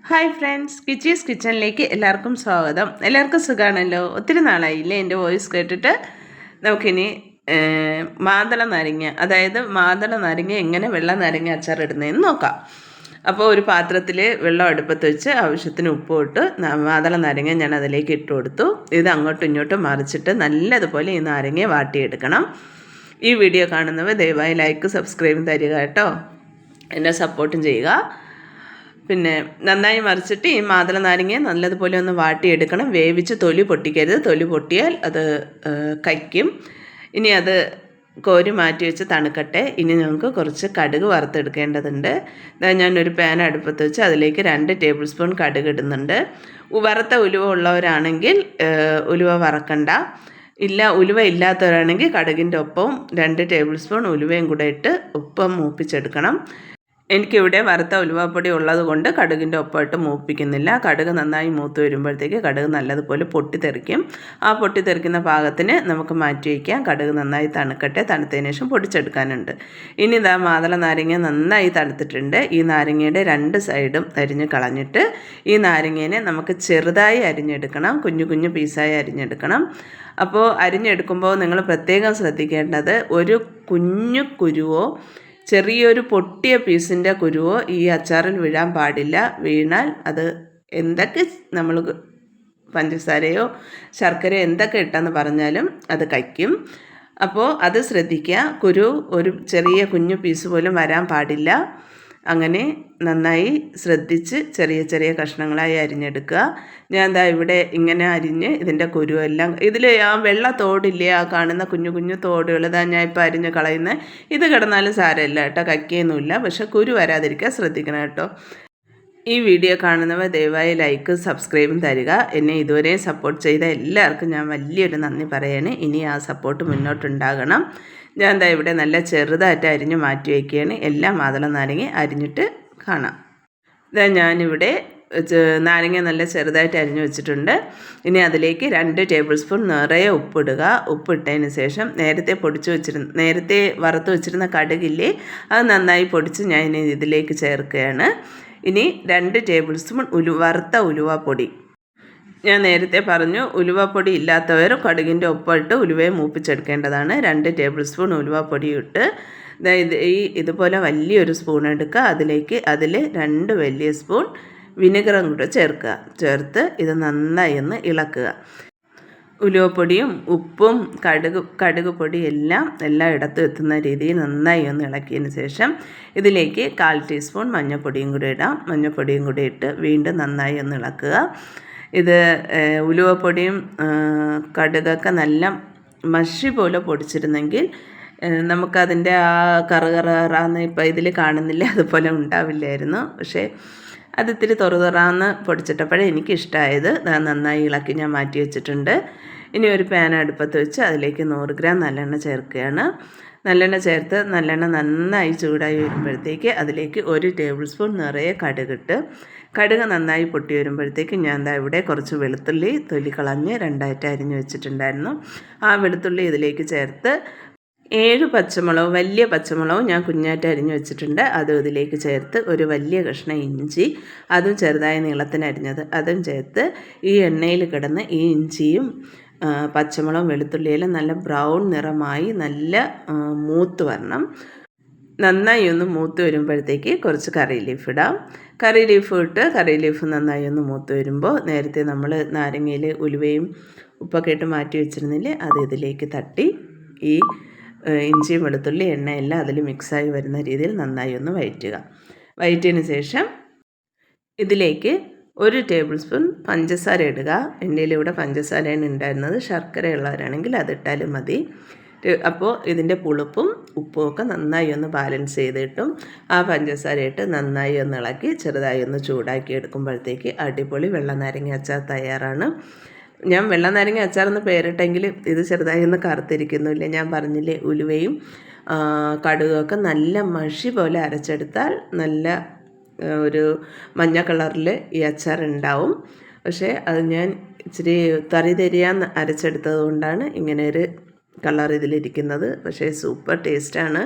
Hi friends, കിച്ചീസ് കിച്ചണിലേക്ക് എല്ലാവർക്കും സ്വാഗതം. എല്ലാവർക്കും സുഖമാണല്ലോ? ഒത്തിരി നാളായില്ലേ എൻ്റെ വോയിസ് കേട്ടിട്ട്. നമുക്കിനി മാതള നാരങ്ങ, അതായത് മാതള നാരങ്ങ എങ്ങനെ വെള്ള നാരങ്ങ അച്ചാർ ഇടുന്നതെന്ന് നോക്കാം. അപ്പോൾ ഒരു പാത്രത്തിൽ വെള്ളം അടുപ്പത്ത് വെച്ച് ആവശ്യത്തിന് ഉപ്പ് ഇട്ട് മാതള നാരങ്ങ ഞാൻ അതിലേക്ക് ഇട്ട് കൊടുത്തു. ഇത് അങ്ങോട്ടും ഇങ്ങോട്ടും മറിച്ചിട്ട് നല്ലതുപോലെ ഈ നാരങ്ങയെ വാട്ടിയെടുക്കണം. ഈ വീഡിയോ കാണുന്നവർ ദയവായി ലൈക്ക് സബ്സ്ക്രൈബും തരിക കേട്ടോ, എന്നെ സപ്പോർട്ടും ചെയ്യുക. പിന്നെ നന്നായി മറിച്ചിട്ട് ഈ മാതള നാരങ്ങ നല്ലതുപോലെ ഒന്ന് വാട്ടിയെടുക്കണം. വേവിച്ച് തൊലി പൊട്ടിക്കരുത്, തൊലി പൊട്ടിയാൽ അത് കയ്ക്കും. ഇനി അത് കോരി മാറ്റി വെച്ച് തണുക്കട്ടെ. ഇനി നമുക്ക് കുറച്ച് കടുക് വറുത്തെടുക്കേണ്ടതുണ്ട്. ഞാനൊരു പാൻ അടുപ്പത്ത് വെച്ച് അതിലേക്ക് 2 ടേബിൾ സ്പൂൺ കടുക് ഇടുന്നുണ്ട്. വറുത്ത ഉലുവ ഉള്ളവരാണെങ്കിൽ ഉലുവ വറക്കണ്ട. ഉലുവ ഇല്ലാത്തവരാണെങ്കിൽ കടുകിൻ്റെ ഒപ്പവും 2 ടേബിൾ സ്പൂൺ ഉലുവയും കൂടെ ഇട്ട് ഒപ്പം മൂപ്പിച്ചെടുക്കണം. എനിക്കിവിടെ വറുത്ത ഉലുവാപ്പൊടി ഉള്ളത് കൊണ്ട് കടുകിൻ്റെ ഒപ്പമായിട്ട് മൂപ്പിക്കുന്നില്ല. കടുക് നന്നായി മൂത്ത് വരുമ്പോഴത്തേക്ക് കടുക് നല്ലതുപോലെ പൊട്ടിത്തെറിക്കും. ആ പൊട്ടിത്തെറിക്കുന്ന പാകത്തിന് നമുക്ക് മാറ്റി വയ്ക്കാം. കടുക് നന്നായി തണുക്കട്ടെ. തണുത്തതിന് ശേഷം പൊടിച്ചെടുക്കാനുണ്ട്. ഇനി ഇതാ മാതള നാരങ്ങ നന്നായി തണുത്തിട്ടുണ്ട്. ഈ നാരങ്ങയുടെ 2 സൈഡും അരിഞ്ഞ് കളഞ്ഞിട്ട് ഈ നാരങ്ങേനെ നമുക്ക് ചെറുതായി അരിഞ്ഞെടുക്കണം. കുഞ്ഞു കുഞ്ഞു പീസായി അരിഞ്ഞെടുക്കണം. അപ്പോൾ അരിഞ്ഞെടുക്കുമ്പോൾ നിങ്ങൾ പ്രത്യേകം ശ്രദ്ധിക്കേണ്ടത്, ഒരു കുഞ്ഞു കുരുവോ ചെറിയൊരു പൊട്ടിയ പീസിൻ്റെ കുരുവോ ഈ അച്ചാറിൽ വീഴാൻ പാടില്ല. വീണാൽ അത് എന്തൊക്കെ നമ്മൾ പഞ്ചസാരയോ ശർക്കരയോ എന്തൊക്കെ ഇട്ടെന്ന് പറഞ്ഞാലും അത് കയ്ക്കും. അപ്പോൾ അത് ശ്രദ്ധിക്കുക. കുരു ഒരു ചെറിയ കുഞ്ഞു പീസ് പോലും വരാൻ പാടില്ല. അങ്ങനെ നന്നായി ശ്രദ്ധിച്ച് ചെറിയ ചെറിയ കഷ്ണങ്ങളായി അരിഞ്ഞെടുക്കുക. ഞാൻ എന്താ ഇവിടെ ഇങ്ങനെ അരിഞ്ഞ് ഇതിൻ്റെ കുരുവെല്ലാം, ഇതിൽ ആ വെള്ള തോടില്ലേ, ആ കാണുന്ന കുഞ്ഞു കുഞ്ഞു തോടുകൾ, ഇതാ ഞാൻ ഇപ്പോൾ അരിഞ്ഞ് കളയുന്നത്. ഇത് കിടന്നാലും സാരമില്ല കേട്ടോ, കയ്ക്കൊന്നുമില്ല. പക്ഷെ കുരു വരാതിരിക്കാൻ ശ്രദ്ധിക്കണം കേട്ടോ. ഈ വീഡിയോ കാണുന്നവർ ദയവായി ലൈക്ക് സബ്സ്ക്രൈബും തരിക. എന്നെ ഇതുവരെ സപ്പോർട്ട് ചെയ്ത എല്ലാവർക്കും ഞാൻ വലിയൊരു നന്ദി പറയാണ്. ഇനി ആ സപ്പോർട്ട് മുന്നോട്ടുണ്ടാകണം. ഞാൻ എന്താ ഇവിടെ നല്ല ചെറുതായിട്ട് അരിഞ്ഞ് മാറ്റി വയ്ക്കുകയാണ്. എല്ലാ മാതള നാരങ്ങ അരിഞ്ഞിട്ട് കാണാം. ഇതാ ഞാനിവിടെ നാരങ്ങ നല്ല ചെറുതായിട്ട് അരിഞ്ഞു വെച്ചിട്ടുണ്ട്. ഇനി അതിലേക്ക് 2 ടേബിൾ സ്പൂൺ നിറയെ ഉപ്പിടുക. ഉപ്പിട്ടതിന് ശേഷം നേരത്തെ വറുത്ത് വെച്ചിരുന്ന കടുകില്ലേ, അത് നന്നായി പൊടിച്ച് ഞാൻ ഇനി ഇതിലേക്ക് ചേർക്കുകയാണ്. ഇനി 2 ടേബിൾ സ്പൂൺ വറുത്ത ഉലുവാപ്പൊടി. ഞാൻ നേരത്തെ പറഞ്ഞു, ഉലുവാപ്പൊടി ഇല്ലാത്തവർ കടുകിൻ്റെ ഒപ്പമിട്ട് ഉലുവയെ മൂപ്പിച്ചെടുക്കേണ്ടതാണ്. 2 ടേബിൾ സ്പൂൺ ഉലുവാപ്പൊടി ഇട്ട് ഇതുപോലെ വലിയൊരു സ്പൂൺ എടുക്കുക. അതിൽ 2 വലിയ സ്പൂൺ വിനെഗറും കൂടെ ചേർക്കുക. ചേർത്ത് ഇത് നന്നായി ഒന്ന് ഇളക്കുക. ഉലുവപ്പൊടിയും ഉപ്പും കടുക് പൊടി എല്ലാം ഇടത്തും എത്തുന്ന രീതിയിൽ നന്നായി ഒന്ന് ഇളക്കിയതിന് ശേഷം ഇതിലേക്ക് 1/4 ടീസ്പൂൺ മഞ്ഞൾപ്പൊടിയും കൂടി ഇടാം. മഞ്ഞൾപ്പൊടിയും കൂടി ഇട്ട് വീണ്ടും നന്നായി ഒന്ന് ഇളക്കുക. ഇത് ഉലുവപ്പൊടിയും കടുകൊക്കെ നല്ല മഷി പോലെ പൊടിച്ചിരുന്നെങ്കിൽ നമുക്കതിൻ്റെ ആ കറുകറാന്ന് ഇപ്പോൾ ഇതിൽ കാണുന്നില്ല, അതുപോലെ ഉണ്ടാവില്ലായിരുന്നു. പക്ഷേ അതിത്തിരി തൊറാന്ന് പൊടിച്ചിട്ടപ്പോഴേ എനിക്കിഷ്ടമായത്. നന്നായി ഇളക്കി ഞാൻ മാറ്റി വെച്ചിട്ടുണ്ട്. ഇനി ഒരു പാൻ അടുപ്പത്ത് വെച്ച് അതിലേക്ക് 100 ഗ്രാം നല്ലെണ്ണ ചേർക്കുകയാണ്. നല്ലെണ്ണ ചേർത്ത് നല്ലെണ്ണ നന്നായി ചൂടായി വരുമ്പോഴത്തേക്ക് അതിലേക്ക് 1 ടേബിൾ സ്പൂൺ നിറയെ കടുകിട്ട് കടുക് നന്നായി പൊട്ടി വരുമ്പോഴത്തേക്ക് ഞാൻ എന്താ ഇവിടെ കുറച്ച് വെളുത്തുള്ളി തൊലി കളഞ്ഞ് 2ആയിട്ട് അരിഞ്ഞ് വെച്ചിട്ടുണ്ടായിരുന്നു. ആ വെളുത്തുള്ളി ഇതിലേക്ക് ചേർത്ത് 7 പച്ചമുളക്, വലിയ പച്ചമുളകും ഞാൻ കുഞ്ഞായിട്ട് അരിഞ്ഞ് വെച്ചിട്ടുണ്ട്. അതും ഇതിലേക്ക് ചേർത്ത് ഒരു വലിയ കഷ്ണം ഇഞ്ചി, അതും ചെറുതായി നീളത്തിന് അരിഞ്ഞത്, അതും ചേർത്ത് ഈ എണ്ണയിൽ കിടന്ന് ഈ ഇഞ്ചിയും പച്ചമുളകും വെളുത്തുള്ളിയെല്ലാം നല്ല ബ്രൗൺ നിറമായി നല്ല മൂത്ത് വരണം. നന്നായി ഒന്ന് മൂത്ത് വരുമ്പോഴത്തേക്ക് കുറച്ച് കറി ലീഫ് ഇടാം. കറി ലീഫ് നന്നായി ഒന്ന് മൂത്ത് വരുമ്പോൾ നേരത്തെ നമ്മൾ നാരങ്ങയിൽ ഉലുവയും ഉപ്പൊക്കെ ഇട്ട് മാറ്റി വെച്ചിരുന്നില്ലേ, അത് ഇതിലേക്ക് തട്ടി ഈ ഇഞ്ചിയും വെളുത്തുള്ളി എണ്ണയെല്ലാം അതിൽ മിക്സായി വരുന്ന രീതിയിൽ നന്നായി ഒന്ന് വഴറ്റിയതിന് ശേഷം ഇതിലേക്ക് 1 ടേബിൾ സ്പൂൺ പഞ്ചസാര ഇടുക. എൻ്റെ ഇവിടെ പഞ്ചസാരയാണ് ഉണ്ടായിരുന്നത്. ശർക്കര ഉള്ളവരാണെങ്കിൽ അതിട്ടാലും മതി. അപ്പോൾ ഇതിൻ്റെ പുളിപ്പും ഉപ്പും ഒക്കെ നന്നായി ഒന്ന് ബാലൻസ് ചെയ്തിട്ടും ആ പഞ്ചസാര ഇട്ട് നന്നായി ഒന്ന് ഇളക്കി ചെറുതായി ഒന്ന് ചൂടാക്കി എടുക്കുമ്പോഴത്തേക്ക് അടിപൊളി വെള്ള നാരങ്ങ അച്ചാർ തയ്യാറാണ്. ഞാൻ വെള്ള നാരങ്ങ അച്ചാറെന്ന് പേരിട്ടെങ്കിൽ ഇത് ചെറുതായി ഒന്ന് കറുത്തിരിക്കുന്നില്ല. ഞാൻ പറഞ്ഞില്ലേ, ഉലുവയും കടുകൊക്കെ നല്ല മഷി പോലെ അരച്ചെടുത്താൽ നല്ല ഒരു മഞ്ഞ കളറിൽ ഈ അച്ചാർ ഉണ്ടാവും. പക്ഷേ അത് ഞാൻ ഇച്ചിരി തരിയാന്ന് അരച്ചെടുത്തത് കൊണ്ടാണ് ഇങ്ങനെ ഒരു കളർ ഇതിലിരിക്കുന്നത്. പക്ഷേ സൂപ്പർ ടേസ്റ്റാണ്.